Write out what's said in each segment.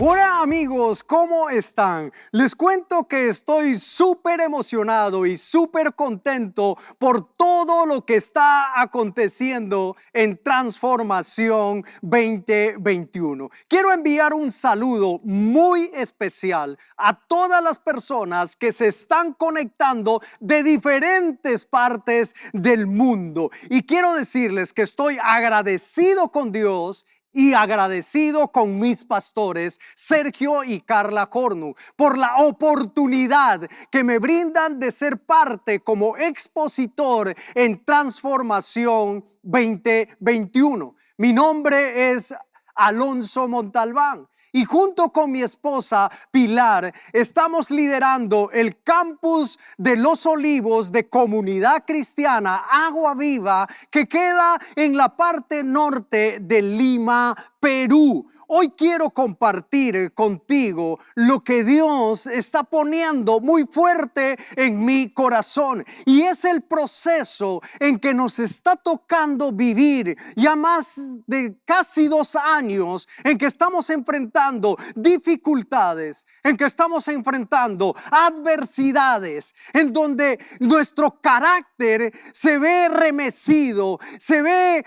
Hola amigos, ¿cómo están? Les cuento que estoy súper emocionado y súper contento por todo lo que está aconteciendo en Transformación 2021. Quiero enviar un saludo muy especial a todas las personas que se están conectando de diferentes partes del mundo. Y quiero decirles que estoy agradecido con Dios y agradecido con mis pastores Sergio y Carla Cornu por la oportunidad que me brindan de ser parte como expositor en Transformación 2021. Mi nombre es Alonso Montalbán. Y junto con mi esposa Pilar estamos liderando el campus de Los Olivos de Comunidad Cristiana Agua Viva, que queda en la parte norte de Lima, Perú. Hoy quiero compartir contigo lo que Dios está poniendo muy fuerte en mi corazón, y es el proceso en que nos está tocando vivir ya más de casi 2 años, en que estamos enfrentando dificultades, en que estamos enfrentando adversidades, en donde nuestro carácter se ve remecido, se ve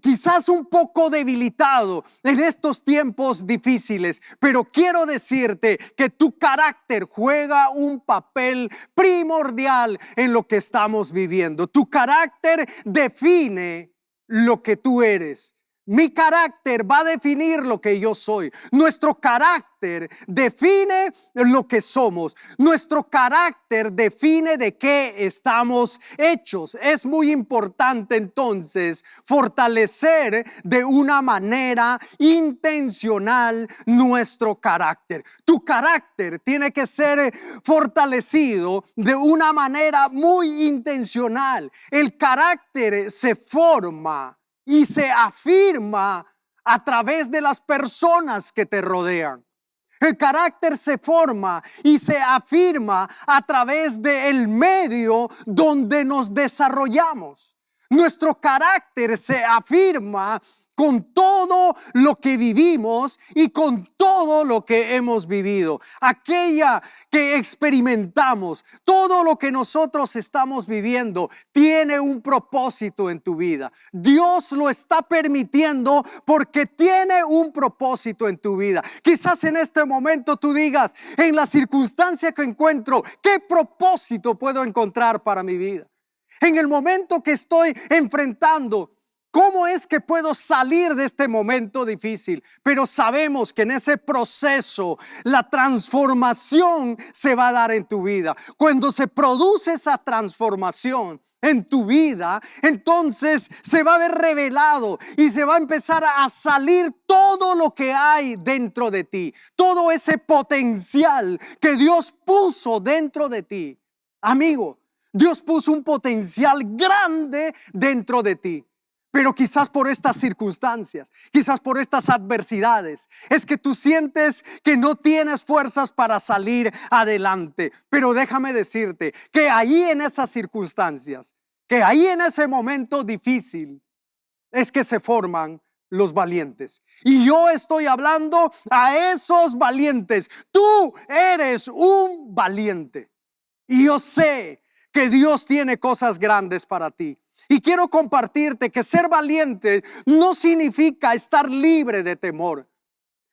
quizás un poco debilitado en estos tiempos difíciles. Pero quiero decirte que tu carácter juega un papel primordial en lo que estamos viviendo. Tu carácter define lo que tú eres. Mi carácter va a definir lo que yo soy. Nuestro carácter define lo que somos. Nuestro carácter define de qué estamos hechos. Es muy importante entonces fortalecer de una manera intencional nuestro carácter. Tu carácter tiene que ser fortalecido de una manera muy intencional. El carácter se forma y se afirma a través de las personas que te rodean. El carácter se forma y se afirma a través del medio donde nos desarrollamos. Nuestro carácter se afirma con todo lo que vivimos y con todo lo que hemos vivido. Aquella que experimentamos, todo lo que nosotros estamos viviendo tiene un propósito en tu vida. Dios lo está permitiendo porque tiene un propósito en tu vida. Quizás en este momento tú digas, en la circunstancia que encuentro, ¿qué propósito puedo encontrar para mi vida? En el momento que estoy enfrentando, ¿cómo es que puedo salir de este momento difícil? Pero sabemos que en ese proceso la transformación se va a dar en tu vida. Cuando se produce esa transformación en tu vida, entonces se va a ver revelado y se va a empezar a salir todo lo que hay dentro de ti, todo ese potencial que Dios puso dentro de ti. Amigo, Dios puso un potencial grande dentro de ti. Pero quizás por estas circunstancias, quizás por estas adversidades, es que tú sientes que no tienes fuerzas para salir adelante. Pero déjame decirte que ahí en esas circunstancias, que ahí en ese momento difícil, es que se forman los valientes. Y yo estoy hablando a esos valientes. Tú eres un valiente. Y yo sé que Dios tiene cosas grandes para ti. Y quiero compartirte que ser valiente no significa estar libre de temor.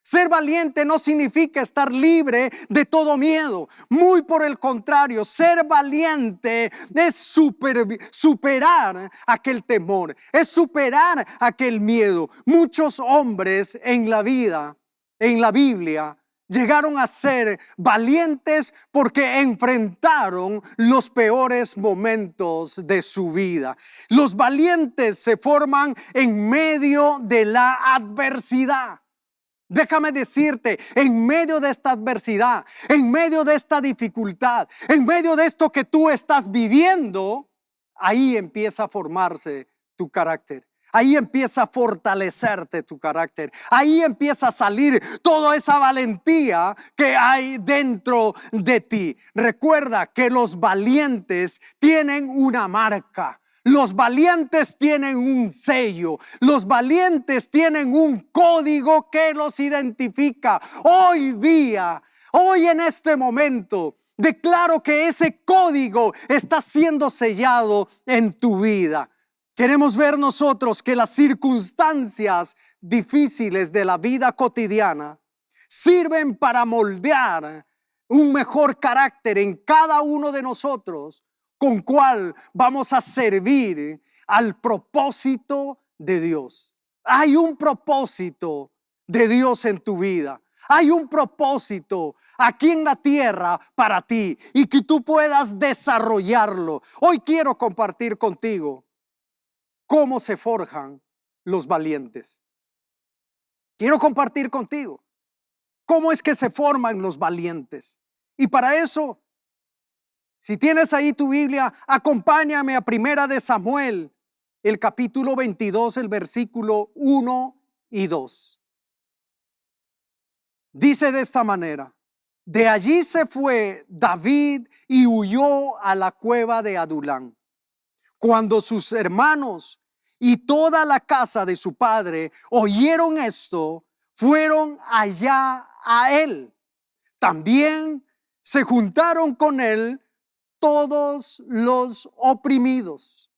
Ser valiente no significa estar libre de todo miedo. Muy por el contrario, ser valiente es superar aquel temor, es superar aquel miedo. Muchos hombres en la vida, en la Biblia, llegaron a ser valientes porque enfrentaron los peores momentos de su vida. Los valientes se forman en medio de la adversidad. Déjame decirte, en medio de esta adversidad, en medio de esta dificultad, en medio de esto que tú estás viviendo, ahí empieza a formarse tu carácter. Ahí empieza a fortalecerte tu carácter. Ahí empieza a salir toda esa valentía que hay dentro de ti. Recuerda que los valientes tienen una marca. Los valientes tienen un sello. Los valientes tienen un código que los identifica. Hoy día, hoy en este momento, declaro que ese código está siendo sellado en tu vida. Queremos ver nosotros que las circunstancias difíciles de la vida cotidiana sirven para moldear un mejor carácter en cada uno de nosotros, con cual vamos a servir al propósito de Dios. Hay un propósito de Dios en tu vida. Hay un propósito aquí en la tierra para ti y que tú puedas desarrollarlo. Hoy quiero compartir contigo cómo se forjan los valientes. Quiero compartir contigo cómo es que se forman los valientes. Y para eso, si tienes ahí tu Biblia, acompáñame a Primera de Samuel, el capítulo 22, el versículo 1 y 2. Dice de esta manera: de allí se fue David y huyó a la cueva de Adulán. Cuando sus hermanos y toda la casa de su padre oyeron esto, fueron allá a él. También se juntaron con él todos los oprimidos,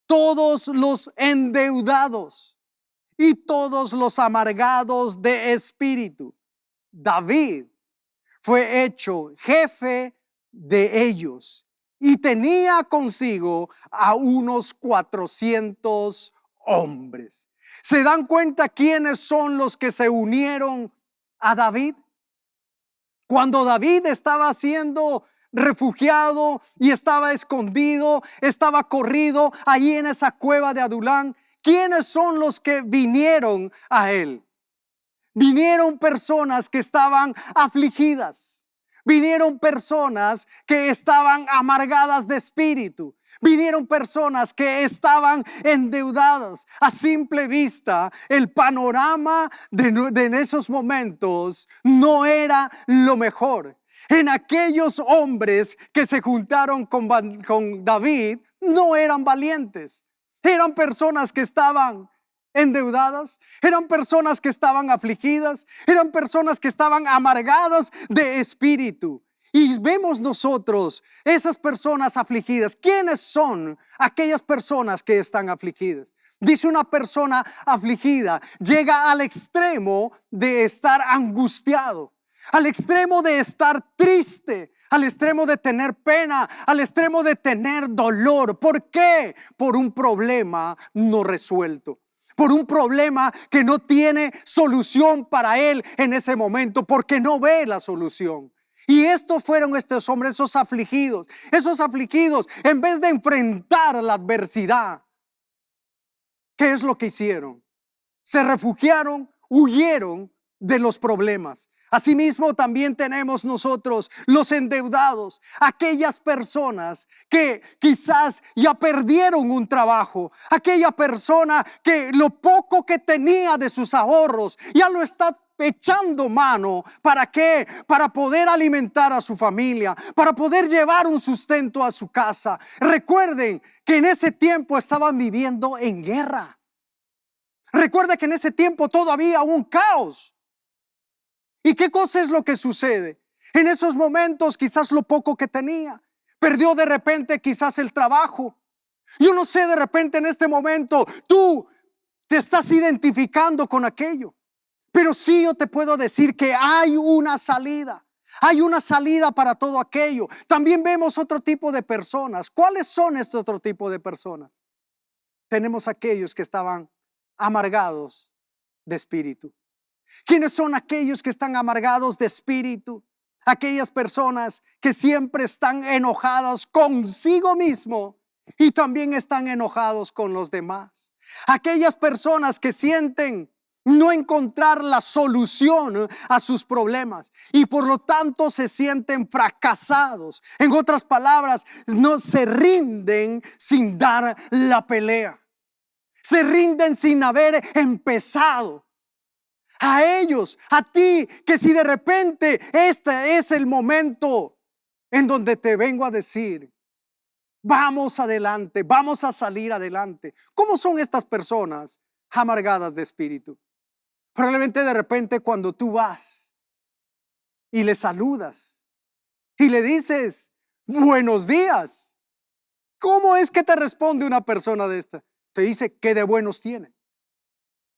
todos los endeudados y todos los amargados de espíritu. David fue hecho jefe de ellos y tenía consigo a unos 400 hombres. ¿Se dan cuenta quiénes son los que se unieron a David? Cuando David estaba siendo refugiado y estaba escondido, estaba corrido allí en esa cueva de Adulán, ¿quiénes son los que vinieron a él? Vinieron personas que estaban afligidas. Vinieron personas que estaban amargadas de espíritu. Vinieron personas que estaban endeudadas. A simple vista, el panorama de esos momentos no era lo mejor. En aquellos hombres que se juntaron con David, no eran valientes. Eran personas que estaban endeudadas, eran personas que estaban afligidas, eran personas que estaban amargadas de espíritu. Y vemos nosotros esas personas afligidas. ¿Quiénes son aquellas personas que están afligidas? Dice: una persona afligida llega al extremo de estar angustiado, al extremo de estar triste, al extremo de tener pena, al extremo de tener dolor. ¿Por qué? Por un problema no resuelto, por un problema que no tiene solución para él en ese momento, porque no ve la solución. Y estos fueron estos hombres, esos afligidos, en vez de enfrentar la adversidad, ¿qué es lo que hicieron? Se refugiaron, huyeron de los problemas. Asimismo, también tenemos nosotros los endeudados, aquellas personas que quizás ya perdieron un trabajo, aquella persona que lo poco que tenía de sus ahorros ya lo está echando mano. ¿Para qué? Para poder alimentar a su familia, para poder llevar un sustento a su casa. Recuerden que en ese tiempo estaban viviendo en guerra. Recuerda que en ese tiempo todo había un caos. ¿Y qué cosa es lo que sucede? En esos momentos quizás lo poco que tenía, perdió de repente quizás el trabajo. Yo no sé, de repente en este momento tú te estás identificando con aquello. Pero sí, yo te puedo decir que hay una salida. Hay una salida para todo aquello. También vemos otro tipo de personas. ¿Cuáles son estos otro tipo de personas? Tenemos aquellos que estaban amargados de espíritu. ¿Quiénes son aquellos que están amargados de espíritu? Aquellas personas que siempre están enojadas consigo mismo y también están enojados con los demás. Aquellas personas que sienten no encontrar la solución a sus problemas y por lo tanto se sienten fracasados. En otras palabras, no se rinden sin dar la pelea. Se rinden sin haber empezado. A ellos, a ti, que si de repente este es el momento en donde te vengo a decir Vamos adelante, vamos a salir adelante. ¿Cómo son estas personas amargadas de espíritu? Probablemente de repente cuando tú vas y le saludas y le dices buenos días, ¿cómo es que te responde una persona de esta? Te dice, ¿qué de buenos tiene?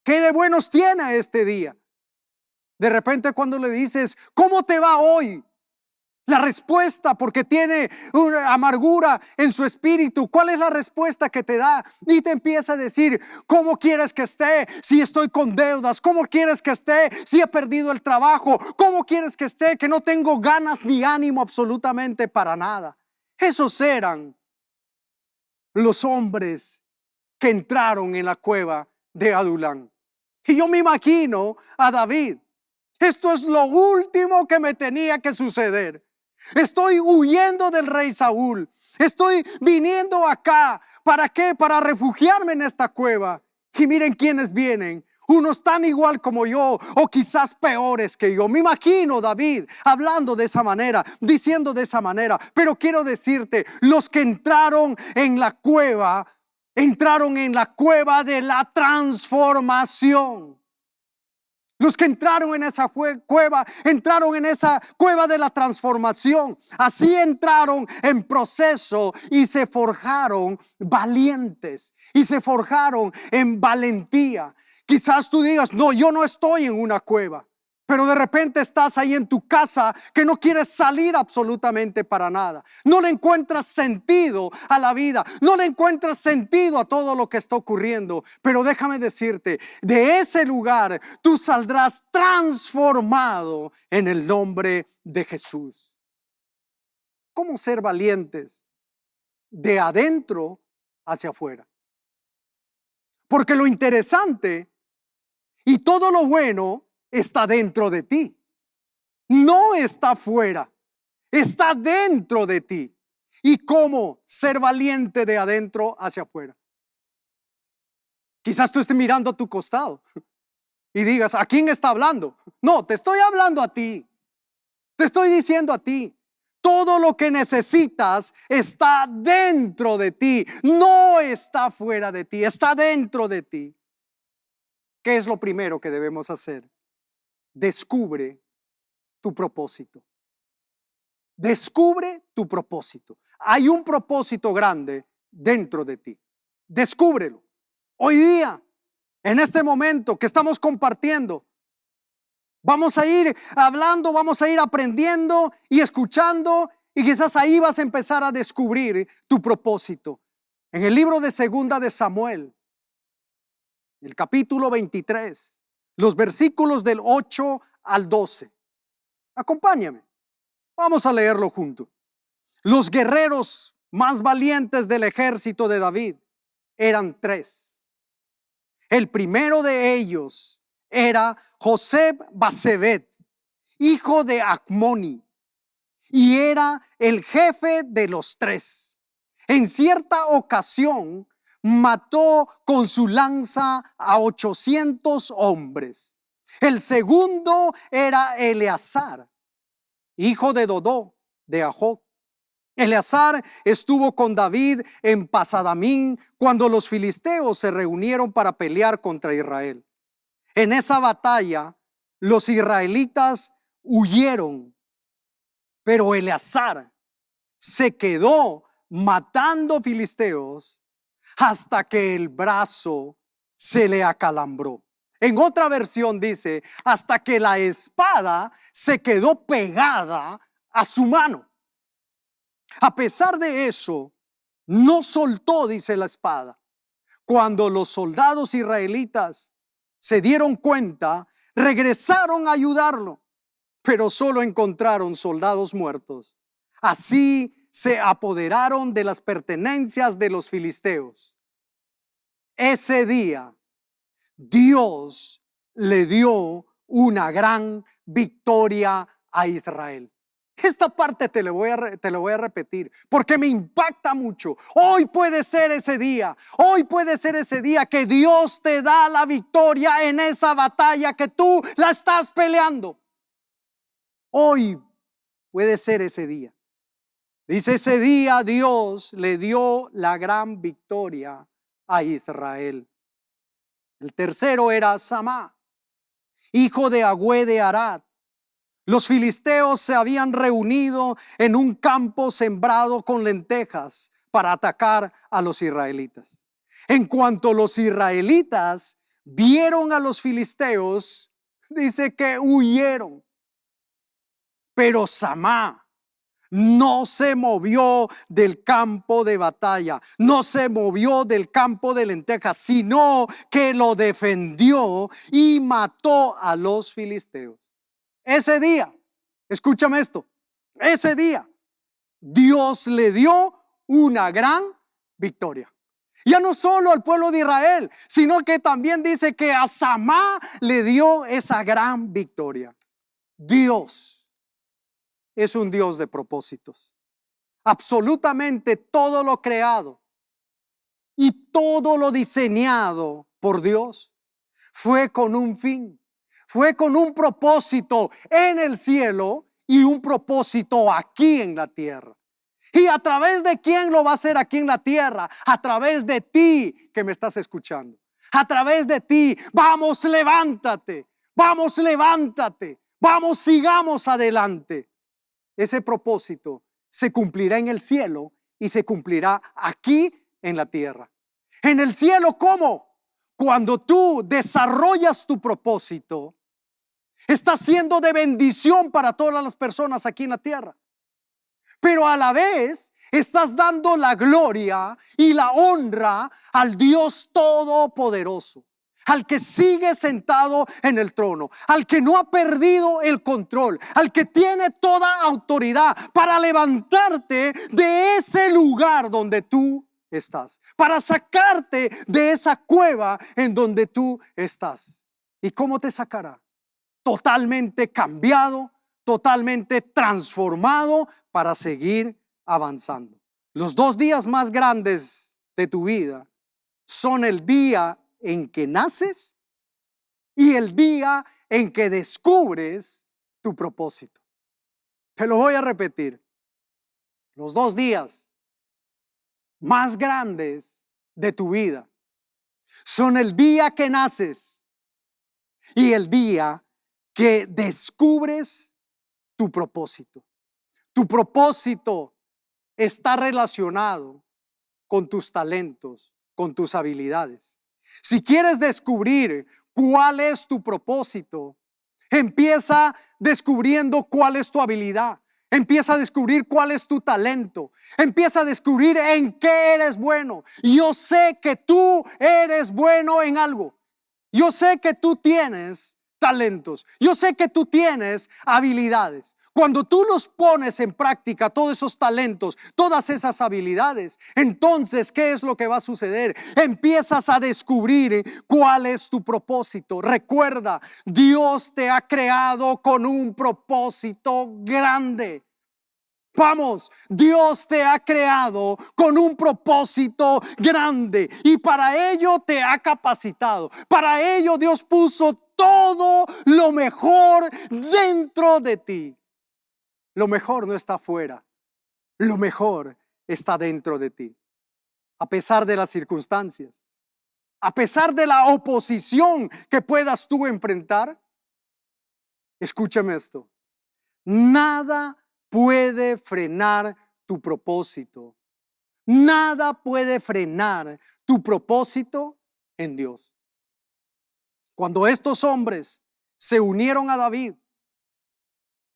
¿Qué de buenos tiene este día? De repente cuando le dices, ¿cómo te va hoy? La respuesta, porque tiene una amargura en su espíritu, ¿cuál es la respuesta que te da? Y te empieza a decir, ¿cómo quieres que esté si estoy con deudas? ¿Cómo quieres que esté si he perdido el trabajo? ¿Cómo quieres que esté que no tengo ganas ni ánimo absolutamente para nada? Esos eran los hombres que entraron en la cueva de Adulán. Y yo me imagino a David. Esto es lo último que me tenía que suceder. Estoy huyendo del rey Saúl. Estoy viniendo acá. ¿Para qué? Para refugiarme en esta cueva. Y miren quiénes vienen. Unos tan igual como yo o quizás peores que yo. Me imagino David hablando de esa manera, diciendo de esa manera. Pero quiero decirte, los que entraron en la cueva de la transformación. Los que entraron en esa cueva de la transformación. Así entraron en proceso y se forjaron valientes y se forjaron en valentía. Quizás tú digas, no, yo no estoy en una cueva. Pero de repente estás ahí en tu casa que no quieres salir absolutamente para nada. No le encuentras sentido a la vida. No le encuentras sentido a todo lo que está ocurriendo. Pero déjame decirte, de ese lugar tú saldrás transformado en el nombre de Jesús. ¿Cómo ser valientes? De adentro hacia afuera. Porque lo interesante y todo lo bueno está dentro de ti. No está afuera, está dentro de ti. ¿Y cómo ser valiente de adentro hacia afuera? Quizás tú estés mirando a tu costado y digas, ¿a quién está hablando? No, te estoy hablando a ti. Te estoy diciendo a ti. Todo lo que necesitas está dentro de ti. No está fuera de ti, está dentro de ti. ¿Qué es lo primero que debemos hacer? Descubre tu propósito. Descubre tu propósito. Hay un propósito grande dentro de ti. Descúbrelo. Hoy día, en este momento que estamos compartiendo, vamos a ir hablando, vamos a ir aprendiendo y escuchando, y quizás ahí vas a empezar a descubrir tu propósito. En el libro de Segunda de Samuel, el capítulo 23, los versículos del 8 al 12. Acompáñame. Vamos a leerlo juntos. Los guerreros más valientes del ejército de David eran 3. El primero de ellos era Joseb Basebet, hijo de Acmoni, y era el jefe de los 3. En cierta ocasión mató con su lanza a 800 hombres. El segundo era Eleazar, hijo de Dodó, de Ahoc. Eleazar estuvo con David en Pasadamín cuando los filisteos se reunieron para pelear contra Israel. En esa batalla, los israelitas huyeron, pero Eleazar se quedó matando filisteos hasta que el brazo se le acalambró. En otra versión dice, hasta que la espada se quedó pegada a su mano. A pesar de eso, no soltó, dice la espada. Cuando los soldados israelitas se dieron cuenta, regresaron a ayudarlo, pero solo encontraron soldados muertos. Así se apoderaron de las pertenencias de los filisteos. Ese día, Dios le dio una gran victoria a Israel. Esta parte te lo voy a repetir porque me impacta mucho. Hoy puede ser ese día. Hoy puede ser ese día que Dios te da la victoria en esa batalla que tú la estás peleando. Hoy puede ser ese día. Dice, ese día Dios le dio la gran victoria a Israel. El tercero era Samá, hijo de Agüe de Arad. Los filisteos se habían reunido en un campo sembrado con lentejas para atacar a los israelitas. En cuanto los israelitas vieron a los filisteos, dice que huyeron. Pero Samá no se movió del campo de batalla, no se movió del campo de lentejas, sino que lo defendió y mató a los filisteos. Ese día, escúchame esto, ese día Dios le dio una gran victoria. Ya no solo al pueblo de Israel, sino que también dice que a Samá le dio esa gran victoria. Dios es un Dios de propósitos. Absolutamente todo lo creado y todo lo diseñado por Dios fue con un fin, fue con un propósito en el cielo y un propósito aquí en la tierra. ¿Y a través de quién lo va a hacer aquí en la tierra? A través de ti que me estás escuchando. A través de ti. Vamos, levántate. Vamos, levántate. Vamos, sigamos adelante. Ese propósito se cumplirá en el cielo y se cumplirá aquí en la tierra. En el cielo, ¿cómo? Cuando tú desarrollas tu propósito, estás siendo de bendición para todas las personas aquí en la tierra. Pero a la vez estás dando la gloria y la honra al Dios Todopoderoso, al que sigue sentado en el trono, al que no ha perdido el control, al que tiene toda autoridad para levantarte de ese lugar donde tú estás, para sacarte de esa cueva en donde tú estás. ¿Y cómo te sacará? Totalmente cambiado, totalmente transformado para seguir avanzando. Los 2 días más grandes de tu vida son el día en que naces y el día en que descubres tu propósito. Te lo voy a repetir. Los 2 días más grandes de tu vida son el día que naces y el día que descubres tu propósito. Tu propósito está relacionado con tus talentos, con tus habilidades. Si quieres descubrir cuál es tu propósito, empieza descubriendo cuál es tu habilidad. Empieza a descubrir cuál es tu talento. Empieza a descubrir en qué eres bueno. Yo sé que tú eres bueno en algo. Yo sé que tú tienes talentos. Yo sé que tú tienes habilidades. Cuando tú los pones en práctica, todos esos talentos, todas esas habilidades, entonces, ¿qué es lo que va a suceder? Empiezas a descubrir cuál es tu propósito. Recuerda, Dios te ha creado con un propósito grande. Vamos, Dios te ha creado con un propósito grande y para ello te ha capacitado. Para ello Dios puso todo lo mejor dentro de ti. Lo mejor no está afuera, lo mejor está dentro de ti. A pesar de las circunstancias, a pesar de la oposición que puedas tú enfrentar, escúchame esto, nada puede frenar tu propósito. Nada puede frenar tu propósito en Dios. Cuando estos hombres se unieron a David,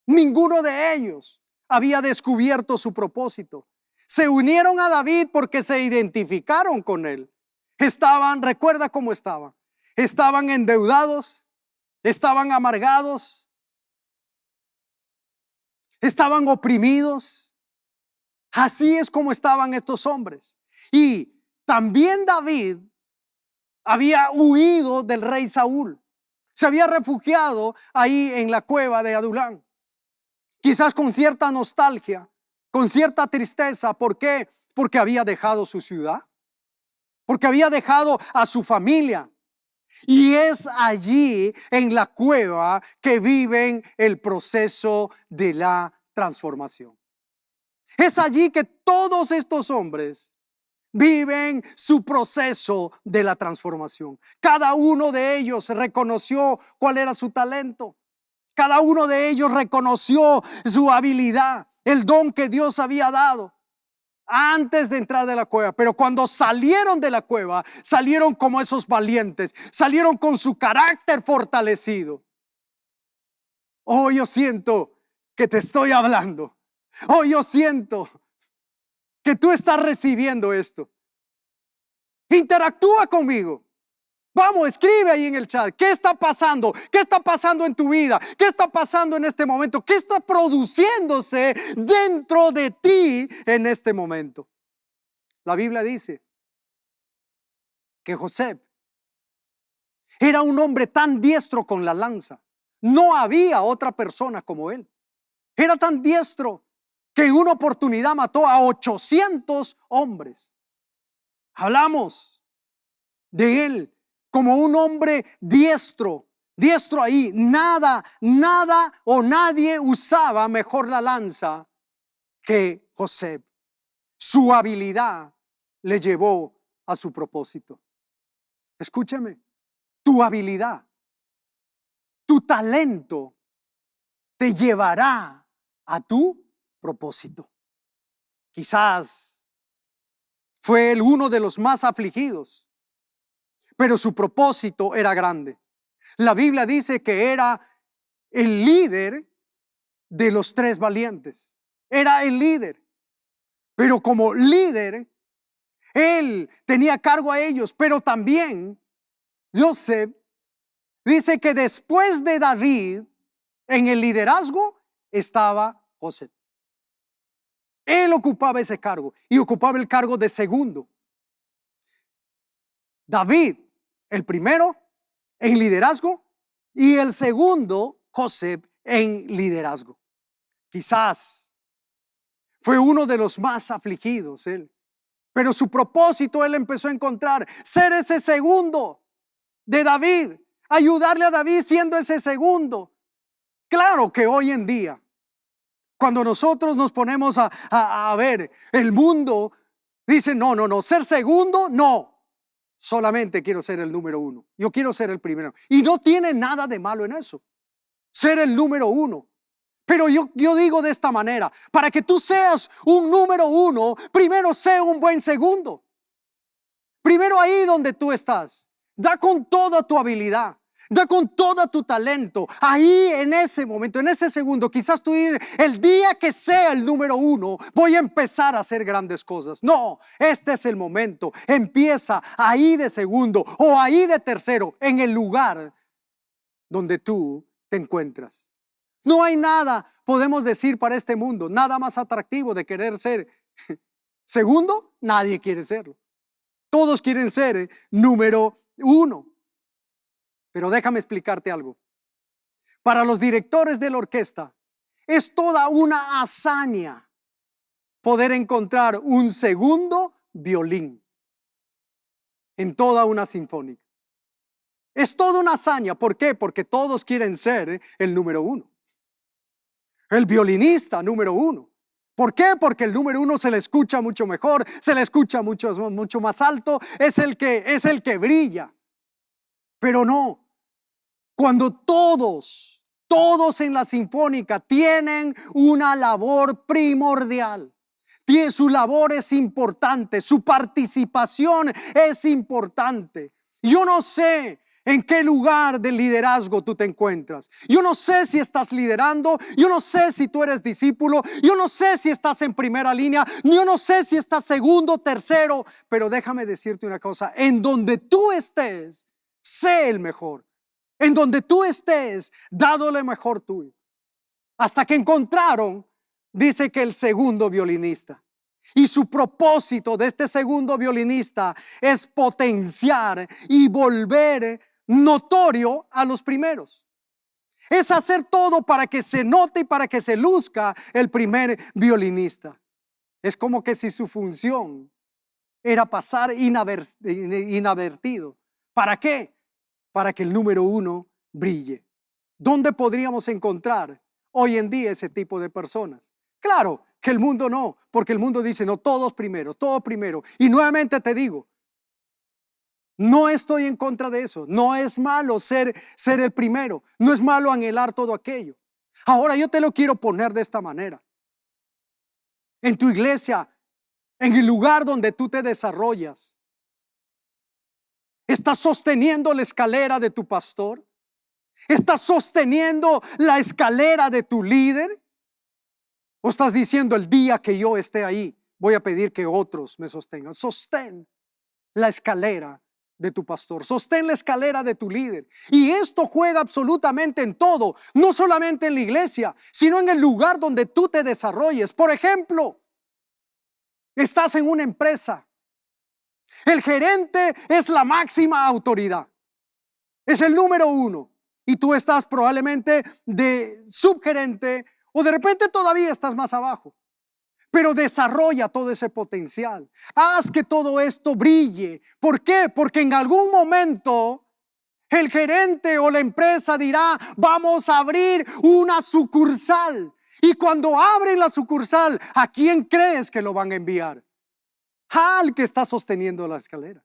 ninguno de ellos había descubierto su propósito. Se unieron a David porque se identificaron con él. Recuerda cómo estaban. Estaban endeudados, estaban amargados, estaban oprimidos. Así es como estaban estos hombres. Y también David había huido del rey Saúl. Se había refugiado ahí en la cueva de Adulán. Quizás con cierta nostalgia, con cierta tristeza. ¿Por qué? Porque había dejado su ciudad. Porque había dejado a su familia. Y es allí en la cueva que viven el proceso de la transformación. Es allí que todos estos hombres viven su proceso de la transformación. Cada uno de ellos reconoció cuál era su talento. Cada uno de ellos reconoció su habilidad, el don que Dios había dado antes de entrar de la cueva. Pero cuando salieron de la cueva, salieron como esos valientes, salieron con su carácter fortalecido. Oh, yo siento que te estoy hablando. Oh, yo siento que tú estás recibiendo esto. Interactúa conmigo. Vamos, escribe ahí en el chat. ¿Qué está pasando? ¿Qué está pasando en tu vida? ¿Qué está pasando en este momento? ¿Qué está produciéndose dentro de ti en este momento? La Biblia dice que José era un hombre tan diestro con la lanza. No había otra persona como él. Era tan diestro que en una oportunidad mató a 800 hombres. Hablamos de él como un hombre diestro ahí. Nada o nadie usaba mejor la lanza que José. Su habilidad le llevó a su propósito. Escúchame, tu habilidad, tu talento te llevará a tu propósito. Quizás fue él uno de los más afligidos, pero su propósito era grande. La Biblia dice que era el líder de los 3 valientes. Era el líder. Pero como líder, él tenía cargo a ellos. Pero también Joseph dice que después de David, en el liderazgo estaba José. Él ocupaba ese cargo y ocupaba el cargo de segundo. David, el primero en liderazgo, y el segundo, José, en liderazgo. Quizás fue uno de los más afligidos él, pero su propósito él empezó a encontrar, ser ese segundo de David, ayudarle a David siendo ese segundo. Claro que hoy en día, cuando nosotros nos ponemos a ver, el mundo dice, no, ser segundo, no. Solamente quiero ser el número 1. Yo quiero ser el primero. Y no tiene nada de malo en eso. Ser el número 1. Pero yo digo de esta manera, para que tú seas un número 1, primero sé un buen segundo. Primero ahí donde tú estás, da con toda tu habilidad. Da con todo tu talento. Ahí en ese momento, en ese segundo, quizás tú dices, el día que sea el número 1, voy a empezar a hacer grandes cosas. No, este es el momento. Empieza ahí de segundo o ahí de tercero, en el lugar donde tú te encuentras. No hay nada, podemos decir, para este mundo, nada más atractivo de querer ser segundo. Nadie quiere serlo. Todos quieren ser número 1. Pero déjame explicarte algo. Para los directores de la orquesta es toda una hazaña poder encontrar un segundo violín en toda una sinfónica. Es toda una hazaña. ¿Por qué? Porque todos quieren ser el número 1. El violinista número 1. ¿Por qué? Porque el número 1 se le escucha mucho mejor, se le escucha mucho más alto, es el que brilla. Pero no. Cuando todos en la sinfónica tienen una labor primordial, su labor es importante, su participación es importante. Yo no sé en qué lugar del liderazgo tú te encuentras. Yo no sé si estás liderando, yo no sé si tú eres discípulo, yo no sé si estás en primera línea, yo no sé si estás segundo, tercero, pero déjame decirte una cosa, en donde tú estés, sé el mejor. En donde tú estés, dádole mejor tuyo. Hasta que encontraron, dice que el segundo violinista. Y su propósito de este segundo violinista es potenciar y volver notorio a los primeros. Es hacer todo para que se note y para que se luzca el primer violinista. Es como que si su función era pasar inadvertido. ¿Para qué? Para que el número 1 brille. ¿Dónde podríamos encontrar hoy en día ese tipo de personas? Claro, que el mundo no, porque el mundo dice, no, todos primero, todo primero. Y nuevamente te digo, no estoy en contra de eso. No es malo ser el primero. No es malo anhelar todo aquello. Ahora yo te lo quiero poner de esta manera. En tu iglesia, en el lugar donde tú te desarrollas, ¿estás sosteniendo la escalera de tu pastor? ¿Estás sosteniendo la escalera de tu líder? ¿O estás diciendo, el día que yo esté ahí, voy a pedir que otros me sostengan? Sostén la escalera de tu pastor, sostén la escalera de tu líder. Y esto juega absolutamente en todo, no solamente en la iglesia, sino en el lugar donde tú te desarrolles. Por ejemplo, estás en una empresa, el gerente es la máxima autoridad, es el número uno, y tú estás probablemente de subgerente, o de repente todavía estás más abajo. Pero desarrolla todo ese potencial. Haz que todo esto brille. ¿Por qué? Porque en algún momento el gerente o la empresa dirá, vamos a abrir una sucursal. Y cuando abren la sucursal, ¿a quién crees que lo van a enviar? Al que está sosteniendo la escalera,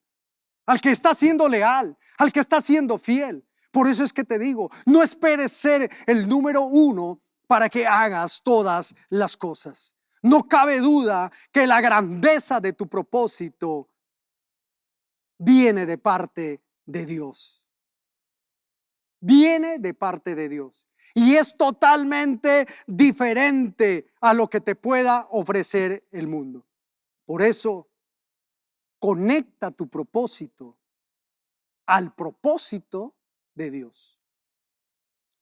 al que está siendo leal, al que está siendo fiel. Por eso es que te digo, no esperes ser el número uno para que hagas todas las cosas. No cabe duda que la grandeza de tu propósito viene de parte de Dios. Viene de parte de Dios. Y es totalmente diferente a lo que te pueda ofrecer el mundo. Por eso, conecta tu propósito al propósito de Dios.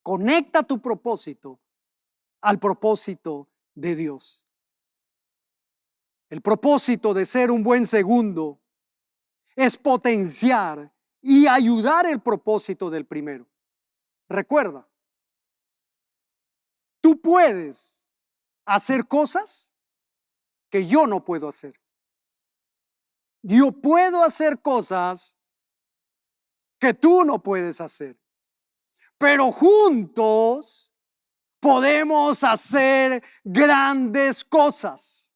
Conecta tu propósito al propósito de Dios. El propósito de ser un buen segundo es potenciar y ayudar el propósito del primero. Recuerda, tú puedes hacer cosas que yo no puedo hacer. Yo puedo hacer cosas que tú no puedes hacer. Pero juntos podemos hacer grandes cosas.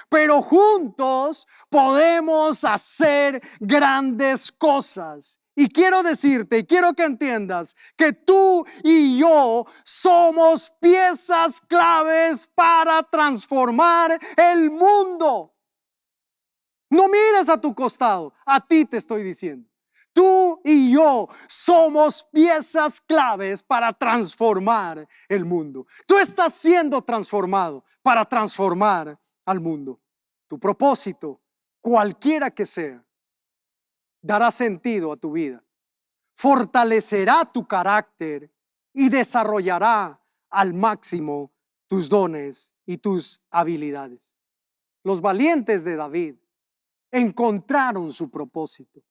Pero juntos podemos hacer grandes cosas. Y quiero decirte, y quiero que entiendas que tú y yo somos piezas claves para transformar el mundo. No mires a tu costado, a ti te estoy diciendo. Tú y yo somos piezas claves para transformar el mundo. Tú estás siendo transformado para transformar al mundo. Tu propósito, cualquiera que sea, dará sentido a tu vida, fortalecerá tu carácter y desarrollará al máximo tus dones y tus habilidades. Los valientes de David encontraron su propósito,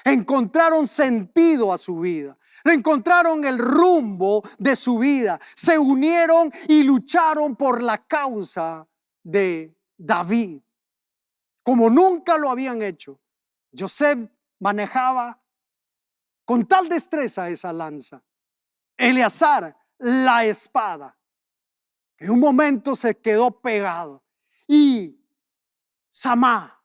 encontraron sentido a su vida, encontraron el rumbo de su vida, se unieron y lucharon por la causa de David como nunca lo habían hecho. José manejaba con tal destreza esa lanza, Eleazar la espada. En un momento se quedó pegado, y Samá,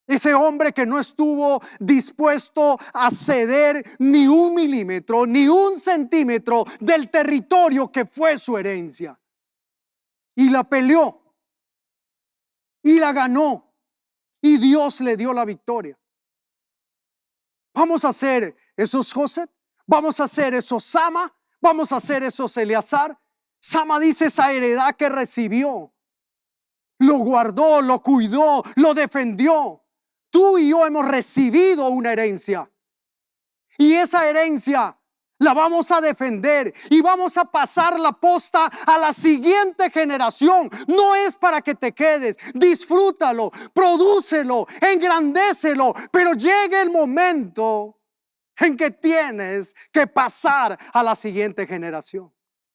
ese hombre que no estuvo dispuesto a ceder ni un milímetro, ni un centímetro del territorio que fue su herencia, y la peleó y la ganó, y Dios le dio la victoria. Vamos a hacer esos José, vamos a hacer esos Sama, vamos a hacer esos Eleazar. Sama dice, esa heredad que recibió, lo guardó, lo cuidó, lo defendió. Tú y yo hemos recibido una herencia, y esa herencia la vamos a defender y vamos a pasar la posta a la siguiente generación. No es para que te quedes, disfrútalo, prodúcelo, engrandécelo, pero llega el momento en que tienes que pasar a la siguiente generación.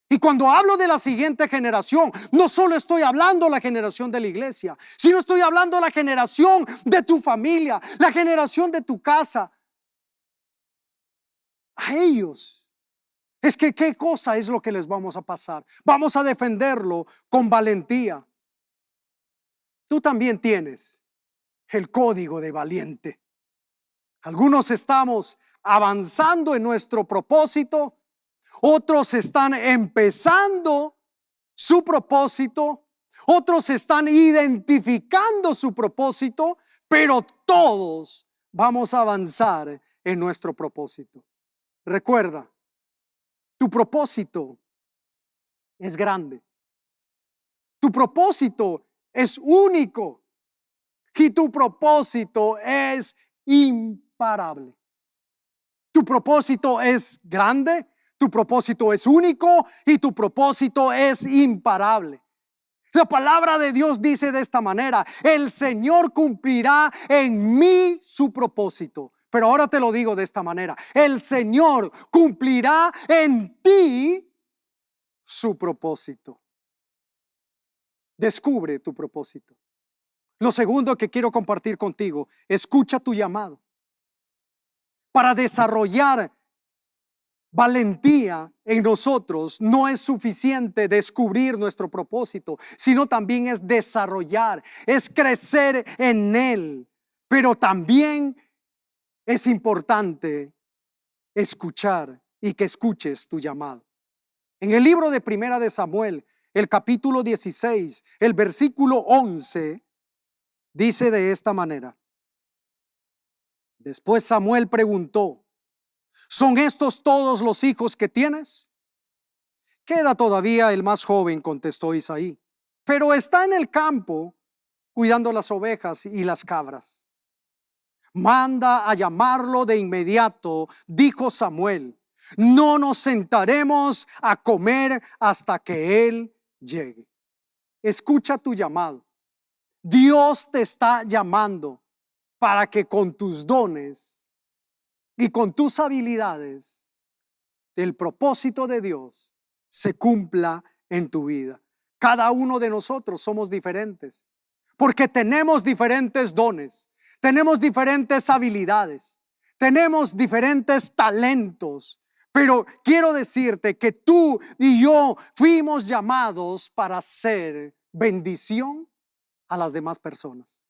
Y cuando hablo de la siguiente generación, no solo estoy hablando de la generación de la iglesia, sino estoy hablando de la generación de tu familia, la generación de tu casa. A ellos es que qué cosa es lo que les vamos a pasar. Vamos a defenderlo con valentía. tú también tienes el código de valiente. Algunos estamos avanzando en nuestro propósito, otros están empezando su propósito, otros están identificando su propósito, pero todos vamos a avanzar en nuestro propósito. Recuerda, tu propósito es grande. Tu propósito es único y tu propósito es imparable. Tu propósito es grande, tu propósito es único y tu propósito es imparable. La palabra de Dios dice de esta manera: el Señor cumplirá en mí su propósito. Pero ahora te lo digo de esta manera: el Señor cumplirá en ti su propósito. Descubre tu propósito. Lo segundo que quiero compartir contigo: escucha tu llamado. Para desarrollar valentía en nosotros no es suficiente descubrir nuestro propósito, sino también es desarrollar, es crecer en él. Pero también es importante escuchar y que escuches tu llamado. En el libro de Primera de Samuel, el capítulo 16, el versículo 11, dice de esta manera: después Samuel preguntó: ¿son estos todos los hijos que tienes? Queda todavía el más joven, contestó Isaí, pero está en el campo cuidando las ovejas y las cabras. Manda a llamarlo de inmediato, dijo Samuel. No nos sentaremos a comer hasta que él llegue. Escucha tu llamado. Dios te está llamando para que con tus dones y con tus habilidades el propósito de Dios se cumpla en tu vida. Cada uno de nosotros somos diferentes porque tenemos diferentes dones, tenemos diferentes habilidades, tenemos diferentes talentos. Pero quiero decirte que tú y yo fuimos llamados para ser bendición a las demás personas.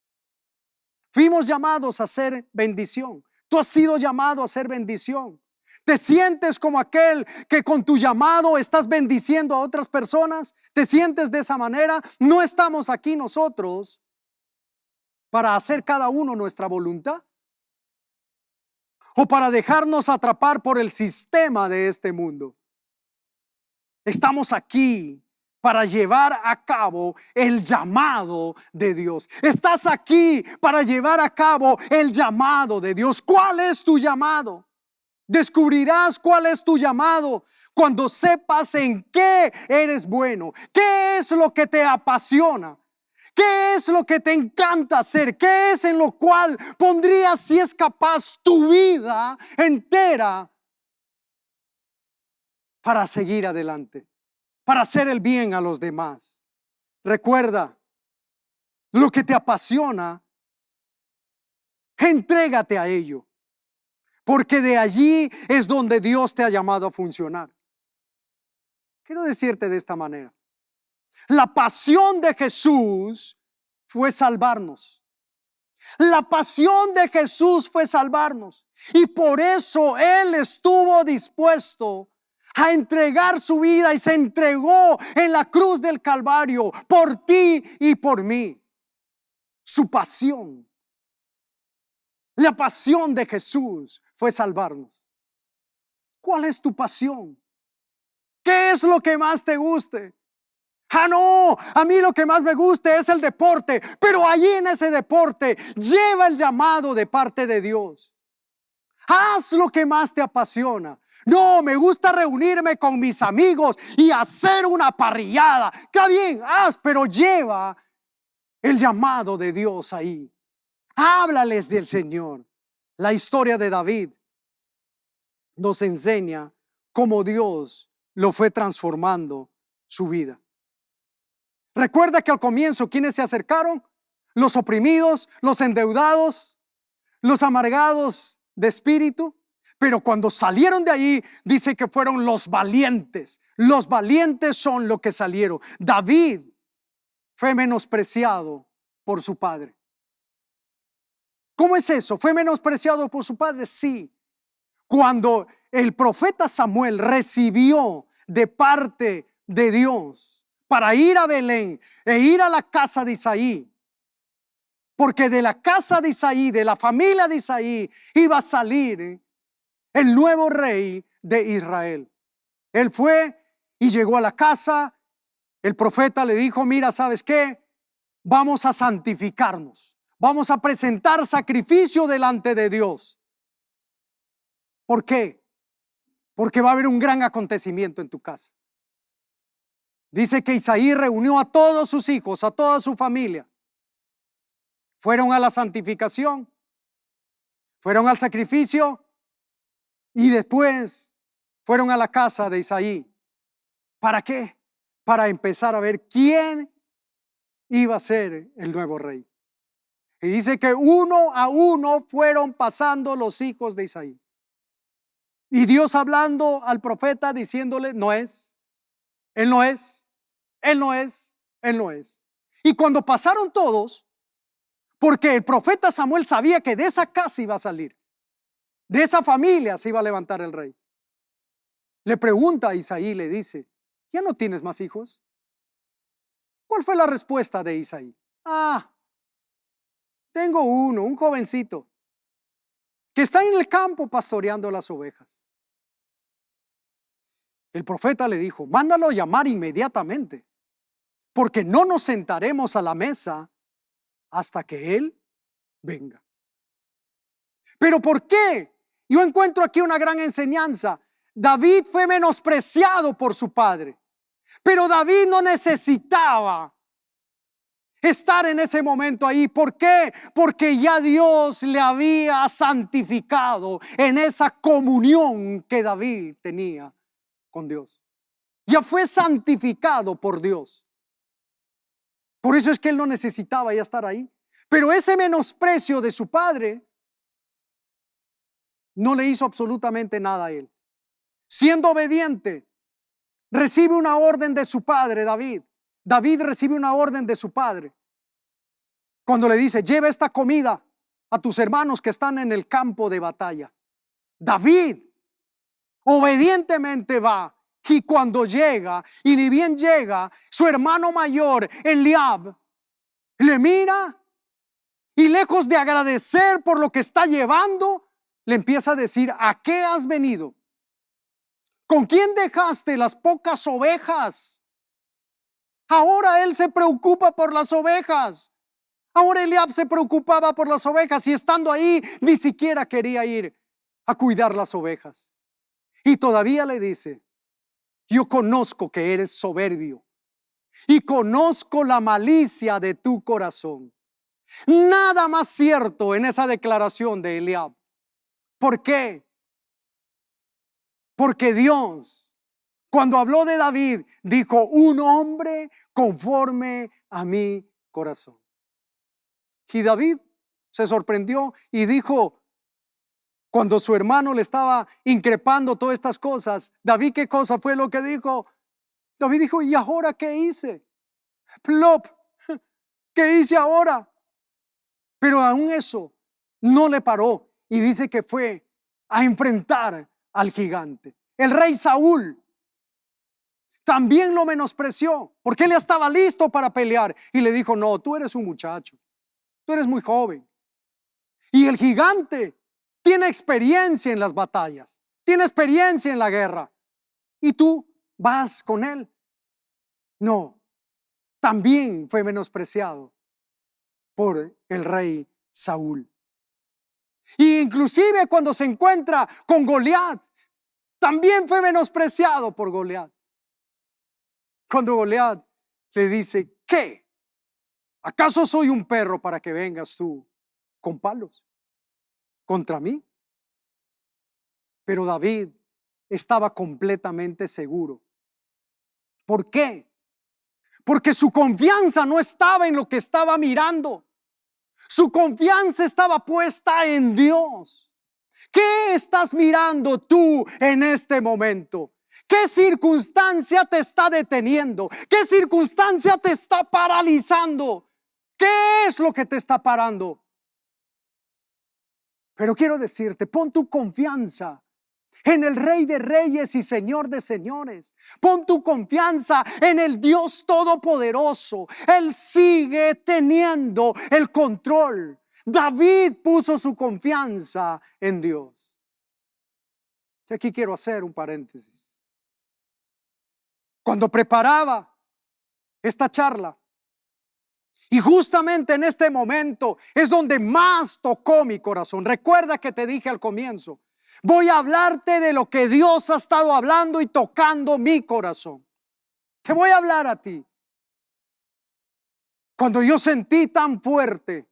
Fuimos llamados a ser bendición. Tú has sido llamado a ser bendición. ¿Te sientes como aquel que con tu llamado estás bendiciendo a otras personas? ¿Te sientes de esa manera? No estamos aquí nosotros para hacer cada uno nuestra voluntad o para dejarnos atrapar por el sistema de este mundo. Estamos aquí para llevar a cabo el llamado de Dios. Estás aquí para llevar a cabo el llamado de Dios. ¿Cuál es tu llamado? Descubrirás cuál es tu llamado cuando sepas en qué eres bueno, qué es lo que te apasiona, qué es lo que te encanta hacer, qué es en lo cual pondrías, si es capaz, tu vida entera para seguir adelante, para hacer el bien a los demás. Recuerda, lo que te apasiona, entrégate a ello, porque de allí es donde Dios te ha llamado a funcionar. Quiero decirte de esta manera: la pasión de Jesús fue salvarnos. La pasión de Jesús fue salvarnos. Y por eso Él estuvo dispuesto a entregar su vida y se entregó en la cruz del Calvario por ti y por mí. Su pasión, la pasión de Jesús fue salvarnos. ¿Cuál es tu pasión? ¿Qué es lo que más te guste? No, a mí lo que más me gusta es el deporte, pero allí en ese deporte lleva el llamado de parte de Dios. Haz lo que más te apasiona. No, me gusta reunirme con mis amigos y hacer una parrillada. Está bien, haz, pero lleva el llamado de Dios ahí. Háblales del Señor. La historia de David nos enseña cómo Dios lo fue transformando su vida. Recuerda que al comienzo, ¿quiénes se acercaron? Los oprimidos, los endeudados, los amargados de espíritu. Pero cuando salieron de allí, dice que fueron los valientes. Los valientes son los que salieron. David fue menospreciado por su padre. ¿Cómo es eso? ¿Fue menospreciado por su padre? Sí. Cuando el profeta Samuel recibió de parte de Dios para ir a Belén e ir a la casa de Isaí, porque de la casa de Isaí, de la familia de Isaí, iba a salir el nuevo rey de Israel. Él fue y llegó a la casa. El profeta le dijo: mira, ¿sabes qué? Vamos a santificarnos. Vamos a presentar sacrificio delante de Dios. ¿Por qué? Porque va a haber un gran acontecimiento en tu casa. Dice que Isaí reunió a todos sus hijos, a toda su familia. Fueron a la santificación, fueron al sacrificio y después fueron a la casa de Isaí. ¿Para qué? Para empezar a ver quién iba a ser el nuevo rey. Y dice que uno a uno fueron pasando los hijos de Isaí. Y Dios hablando al profeta diciéndole: no es, él no es, él no es, él no es. Y cuando pasaron todos, porque el profeta Samuel sabía que de esa casa iba a salir, de esa familia se iba a levantar el rey, le pregunta a Isaí, le dice: ¿ya no tienes más hijos? ¿Cuál fue la respuesta de Isaí? Tengo uno, un jovencito, que está en el campo pastoreando las ovejas. El profeta le dijo: mándalo a llamar inmediatamente, porque no nos sentaremos a la mesa hasta que él venga. ¿Pero por qué? Yo encuentro aquí una gran enseñanza. David fue menospreciado por su padre, pero David no necesitaba estar en ese momento ahí. ¿Por qué? Porque ya Dios le había santificado en esa comunión que David tenía con Dios. Ya fue santificado por Dios. Por eso es que él no necesitaba ya estar ahí. Pero ese menosprecio de su padre no le hizo absolutamente nada a él. Siendo obediente, recibe una orden de su padre, David. David recibe una orden de su padre cuando le dice: lleva esta comida a tus hermanos que están en el campo de batalla. David obedientemente va, y cuando llega, y ni bien llega, su hermano mayor Eliab le mira y, lejos de agradecer por lo que está llevando, le empieza a decir: ¿a qué has venido? ¿Con quién dejaste las pocas ovejas? Ahora él se preocupa por las ovejas. Ahora Eliab se preocupaba por las ovejas, y estando ahí ni siquiera quería ir a cuidar las ovejas. Y todavía le dice: yo conozco que eres soberbio y conozco la malicia de tu corazón. Nada más cierto en esa declaración de Eliab. ¿Por qué? Porque Dios, cuando habló de David, dijo: un hombre conforme a mi corazón. Y David se sorprendió y dijo, cuando su hermano le estaba increpando todas estas cosas, David, ¿qué cosa fue lo que dijo? David dijo: ¿y ahora qué hice? Plop, ¿qué hice ahora? Pero aún eso no le paró, y dice que fue a enfrentar al gigante. El rey Saúl también lo menospreció, porque él estaba listo para pelear, y le dijo: no, tú eres un muchacho, tú eres muy joven, y el gigante tiene experiencia en las batallas, tiene experiencia en la guerra, y tú vas con él. No, también fue menospreciado por el rey Saúl. Y inclusive cuando se encuentra con Goliat, también fue menospreciado por Goliat. Cuando Goliat le dice: ¿qué? ¿Acaso soy un perro para que vengas tú con palos contra mí? Pero David estaba completamente seguro. ¿Por qué? Porque su confianza no estaba en lo que estaba mirando. Su confianza estaba puesta en Dios. ¿Qué estás mirando tú en este momento? ¿Qué circunstancia te está deteniendo? ¿Qué circunstancia te está paralizando? ¿Qué es lo que te está parando? Pero quiero decirte, pon tu confianza en el Rey de Reyes y Señor de Señores. Pon tu confianza en el Dios Todopoderoso. Él sigue teniendo el control. David puso su confianza en Dios. Y aquí quiero hacer un paréntesis. Cuando preparaba esta charla, y justamente en este momento es donde más tocó mi corazón. Recuerda que te dije al comienzo, voy a hablarte de lo que Dios ha estado hablando y tocando mi corazón. Te voy a hablar a ti. Cuando yo sentí tan fuerte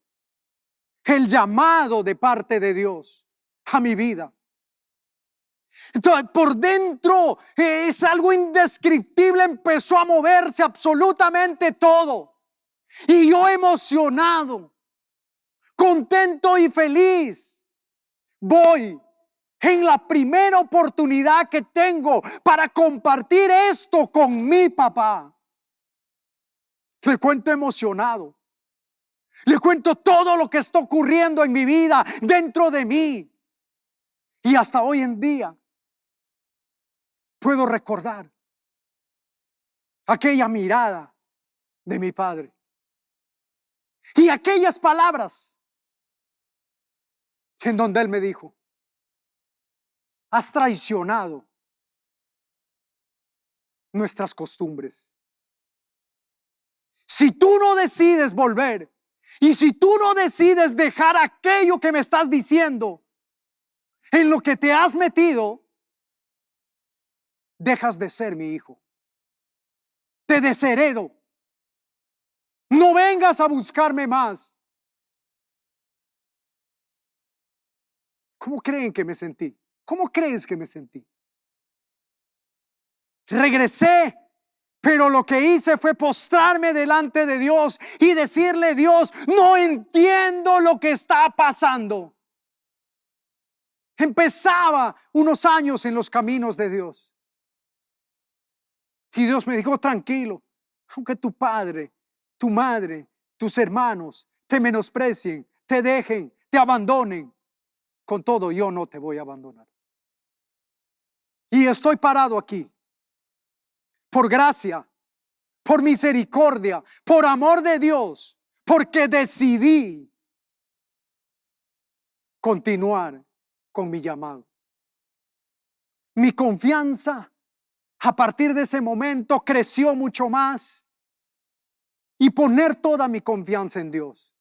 el llamado de parte de Dios a mi vida. Entonces, por dentro es algo indescriptible, empezó a moverse absolutamente todo. Y yo emocionado, contento y feliz, voy en la primera oportunidad que tengo para compartir esto con mi papá. Le cuento emocionado. Le cuento todo lo que está ocurriendo en mi vida, dentro de mí. Y hasta hoy en día puedo recordar aquella mirada de mi padre. Y aquellas palabras en donde él me dijo, has traicionado nuestras costumbres. Si tú no decides volver y si tú no decides dejar aquello que me estás diciendo, en lo que te has metido, dejas de ser mi hijo. Te desheredo. No vengas a buscarme más. ¿Cómo creen que me sentí? ¿Cómo crees que me sentí? Regresé, pero lo que hice fue postrarme delante de Dios y decirle: Dios, no entiendo lo que está pasando. Empezaba unos años en los caminos de Dios. Y Dios me dijo: tranquilo, aunque tu padre, tu madre, tus hermanos te menosprecien, te dejen, te abandonen, con todo yo no te voy a abandonar. Y estoy parado aquí por gracia, por misericordia, por amor de Dios, porque decidí continuar con mi llamado. Mi confianza a partir de ese momento creció mucho más, y poner toda mi confianza en Dios.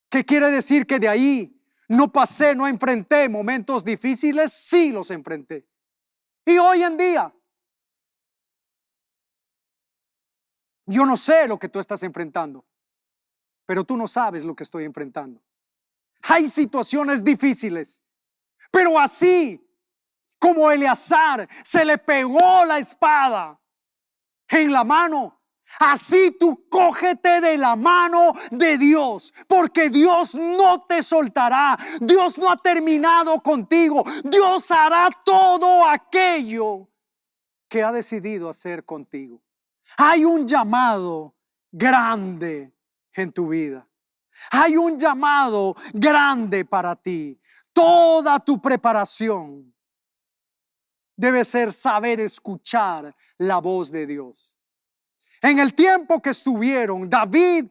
¿Qué quiere decir? Que de ahí no pasé, no enfrenté momentos difíciles. Sí los enfrenté. Y hoy en día yo no sé lo que tú estás enfrentando, pero tú no sabes lo que estoy enfrentando. Hay situaciones difíciles, pero así como Eleazar se le pegó la espada en la mano, así tú cógete de la mano de Dios, porque Dios no te soltará. Dios no ha terminado contigo. Dios hará todo aquello que ha decidido hacer contigo. Hay un llamado grande en tu vida. Hay un llamado grande para ti. Toda tu preparación debe ser saber escuchar la voz de Dios. En el tiempo que estuvieron David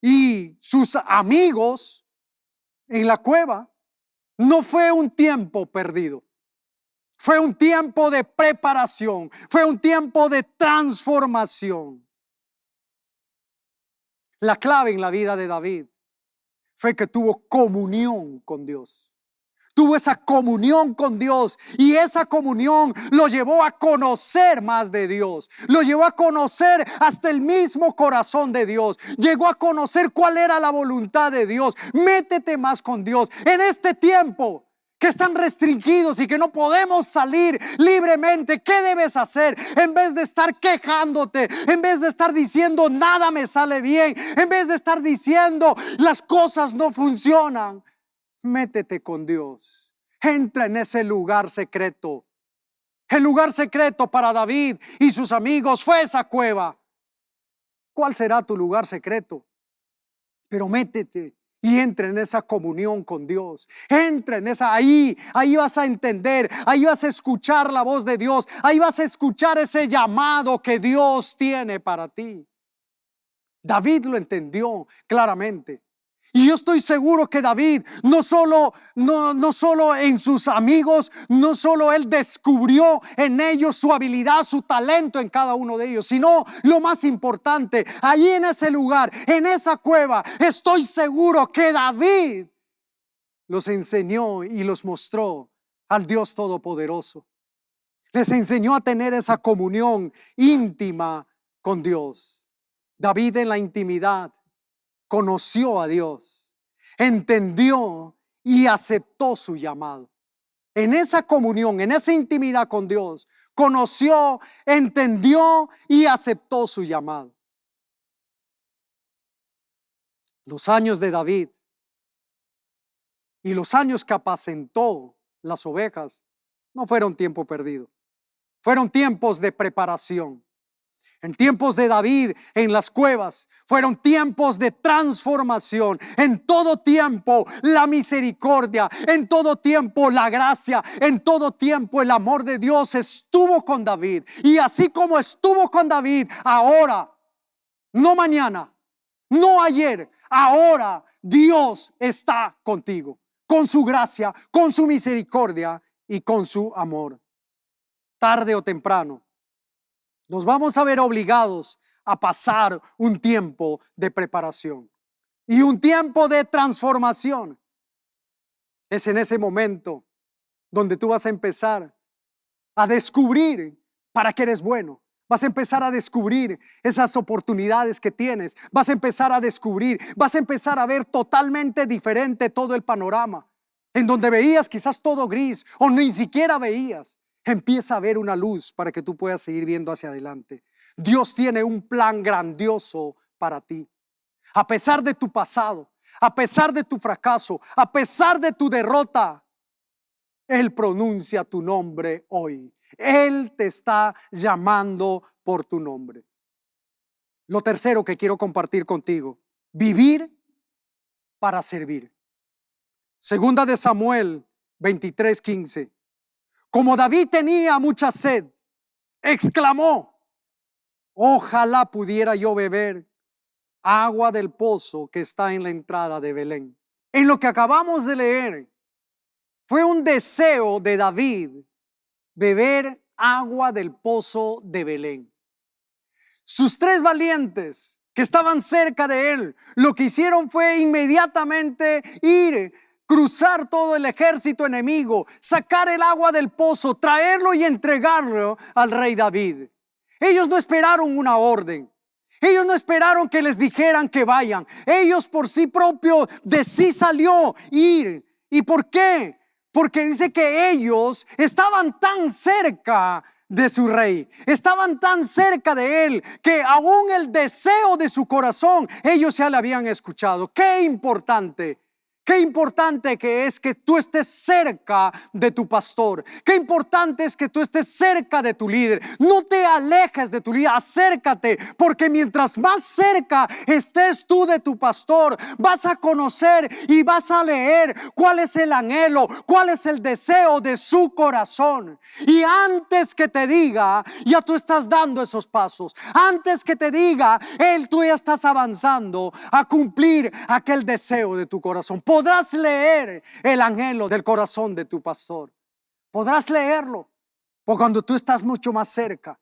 y sus amigos en la cueva, no fue un tiempo perdido. Fue un tiempo de preparación. Fue un tiempo de transformación. La clave en la vida de David fue que tuvo comunión con Dios. Tuvo esa comunión con Dios, y esa comunión lo llevó a conocer más de Dios. Lo llevó a conocer hasta el mismo corazón de Dios. Llegó a conocer cuál era la voluntad de Dios. Métete más con Dios. En este tiempo que están restringidos y que no podemos salir libremente, ¿qué debes hacer? En vez de estar quejándote, en vez de estar diciendo nada me sale bien, en vez de estar diciendo las cosas no funcionan, métete con Dios. Entra en ese lugar secreto. El lugar secreto para David y sus amigos fue esa cueva. ¿Cuál será tu lugar secreto? Pero métete y entra en esa comunión con Dios. Entra en esa, ahí vas a entender, ahí vas a escuchar la voz de Dios, ahí vas a escuchar ese llamado que Dios tiene para ti. David lo entendió claramente. Y yo estoy seguro que David no solo en sus amigos, no solo él descubrió en ellos su habilidad, su talento en cada uno de ellos, sino lo más importante, allí en ese lugar, en esa cueva, estoy seguro que David los enseñó y los mostró al Dios Todopoderoso. Les enseñó a tener esa comunión íntima con Dios. David en la intimidad conoció a Dios, entendió y aceptó su llamado. En esa comunión, en esa intimidad con Dios, conoció, entendió y aceptó su llamado. Los años de David y los años que apacentó las ovejas no fueron tiempo perdido, fueron tiempos de preparación. En tiempos de David en las cuevas fueron tiempos de transformación. En todo tiempo la misericordia, en todo tiempo la gracia, en todo tiempo el amor de Dios estuvo con David. Y así como estuvo con David ahora, no mañana, no ayer, ahora Dios está contigo, con su gracia, con su misericordia y con su amor. Tarde o temprano nos vamos a ver obligados a pasar un tiempo de preparación y un tiempo de transformación. Es en ese momento donde tú vas a empezar a descubrir para qué eres bueno. Vas a empezar a descubrir esas oportunidades que tienes. Vas a empezar a descubrir, vas a empezar a ver totalmente diferente todo el panorama. En donde veías quizás todo gris o ni siquiera veías. Empieza a ver una luz para que tú puedas seguir viendo hacia adelante. Dios tiene un plan grandioso para ti. A pesar de tu pasado, a pesar de tu fracaso, a pesar de tu derrota, Él pronuncia tu nombre hoy. Él te está llamando por tu nombre. Lo tercero que quiero compartir contigo: vivir para servir. Segunda de Samuel 23:15. Como David tenía mucha sed, exclamó: ojalá pudiera yo beber agua del pozo que está en la entrada de Belén. En lo que acabamos de leer, fue un deseo de David beber agua del pozo de Belén. Sus 3 valientes que estaban cerca de él, lo que hicieron fue inmediatamente ir, cruzar todo el ejército enemigo, sacar el agua del pozo, traerlo y entregarlo al rey David. Ellos no esperaron una orden. Ellos no esperaron que les dijeran que vayan. Ellos por sí propios de sí salió ir. ¿Y por qué? Porque dice que ellos estaban tan cerca de su rey, estaban tan cerca de él, que aún el deseo de su corazón ellos ya le habían escuchado. Qué importante que es que tú estés cerca de tu pastor. Qué importante es que tú estés cerca de tu líder. No te alejes de tu líder, acércate, porque mientras más cerca estés tú de tu pastor, vas a conocer y vas a leer cuál es el anhelo, cuál es el deseo de su corazón. Y antes que te diga, ya tú estás dando esos pasos. Antes que te diga, tú ya estás avanzando a cumplir aquel deseo de tu corazón. Podrás leer el anhelo del corazón de tu pastor. Podrás leerlo, porque cuando tú estás mucho más cerca.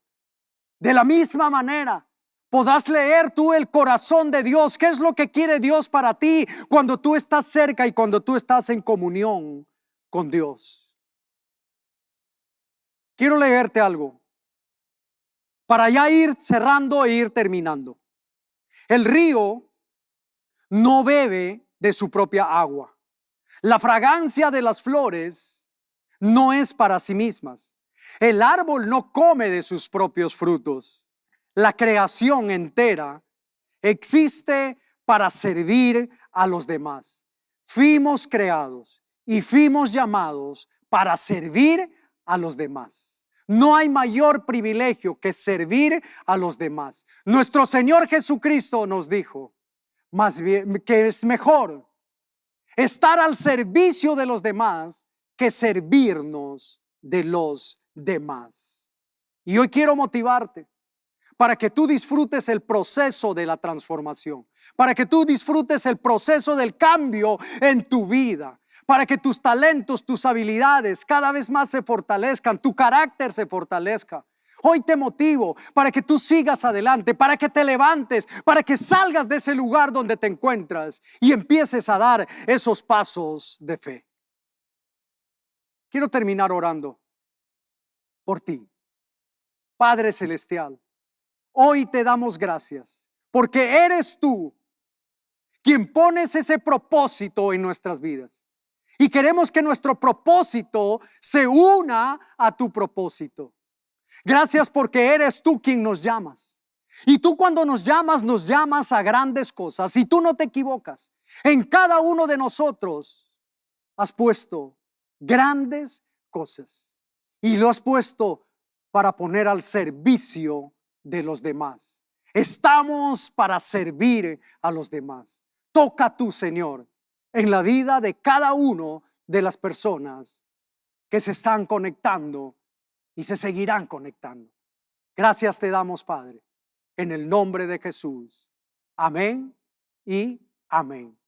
De la misma manera, podrás leer tú el corazón de Dios. ¿Qué es lo que quiere Dios para ti cuando tú estás cerca y cuando tú estás en comunión con Dios? Quiero leerte algo para ya ir cerrando e ir terminando. El río no bebe de su propia agua. La fragancia de las flores no es para sí mismas. El árbol no come de sus propios frutos. La creación entera existe para servir a los demás. Fuimos creados y fuimos llamados para servir a los demás. No hay mayor privilegio que servir a los demás. Nuestro Señor Jesucristo nos dijo: más bien, que es mejor estar al servicio de los demás que servirnos de los demás. Y hoy quiero motivarte para que tú disfrutes el proceso de la transformación, para que tú disfrutes el proceso del cambio en tu vida, para que tus talentos, tus habilidades cada vez más se fortalezcan, tu carácter se fortalezca. Hoy te motivo para que tú sigas adelante, para que te levantes, para que salgas de ese lugar donde te encuentras y empieces a dar esos pasos de fe. Quiero terminar orando por ti. Padre Celestial, hoy te damos gracias porque eres tú quien pones ese propósito en nuestras vidas. Y queremos que nuestro propósito se una a tu propósito. Gracias porque eres tú quien nos llamas. Y tú cuando nos llamas a grandes cosas. Y tú no te equivocas. En cada uno de nosotros has puesto grandes cosas. Y lo has puesto para poner al servicio de los demás. Estamos para servir a los demás. Toca tú, Señor, en la vida de cada uno de las personas que se están conectando y se seguirán conectando. Gracias te damos, Padre, en el nombre de Jesús. Amén y amén.